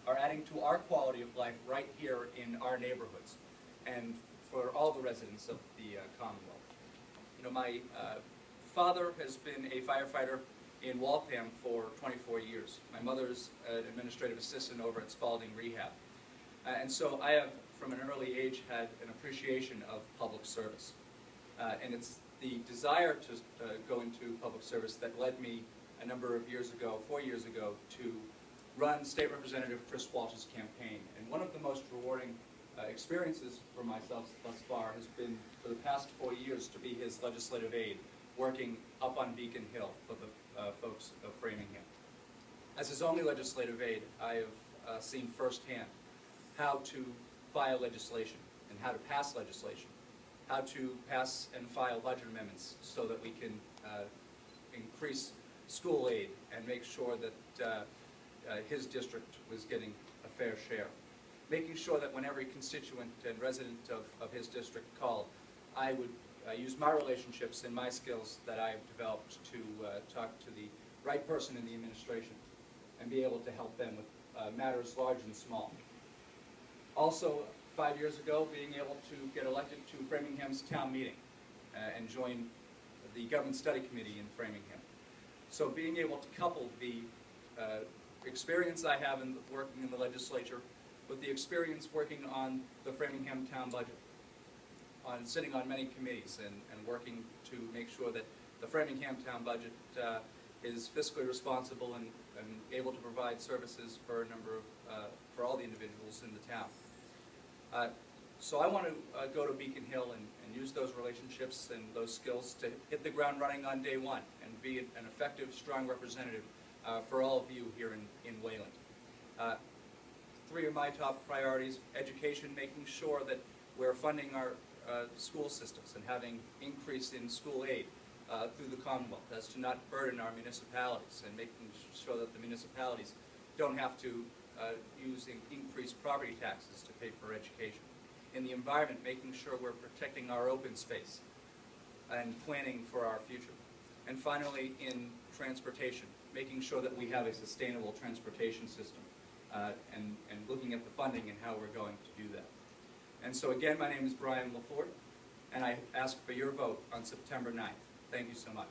are adding to our quality of life right here in our neighborhoods and for all the residents of the Commonwealth. You know, my father has been a firefighter in Waltham for 24 years. My mother's an administrative assistant over at Spalding Rehab. And so I have, from an early age, had an appreciation of public service. And it's the desire to go into public service that led me a number of years ago, 4 years ago, to run State Representative Chris Walsh's campaign. And one of the most rewarding experiences for myself thus far has been, for the past 4 years, to be his legislative aide, working up on Beacon Hill for the folks of Framingham. As his only legislative aide, I have seen firsthand how to file legislation and how to pass legislation, how to pass and file budget amendments so that we can increase school aid and make sure that his district was getting a fair share. Making sure that when every constituent and resident of his district called, I would use my relationships and my skills that I've developed to talk to the right person in the administration and be able to help them with matters large and small. Also, 5 years ago, being able to get elected to Framingham's town meeting and join the Government Study Committee in Framingham. So being able to couple the experience I have in working in the legislature with the experience working on the Framingham town budget, on sitting on many committees and working to make sure that the Framingham town budget is fiscally responsible and able to provide services for a number of, for all the individuals in the town. So I want to go to Beacon Hill and use those relationships and those skills to hit the ground running on day one and be an effective, strong representative for all of you here in Wayland. 3 of my top priorities: education, making sure that we're funding our school systems and having increase in school aid through the Commonwealth as to not burden our municipalities, and making sure that the municipalities don't have to use increased property taxes to pay for education. In the environment, making sure we're protecting our open space and planning for our future. And finally, in transportation, making sure that we have a sustainable transportation system and looking at the funding and how we're going to do that. And so again, my name is Brian LaForte, and I ask for your vote on September 9th. Thank you so much.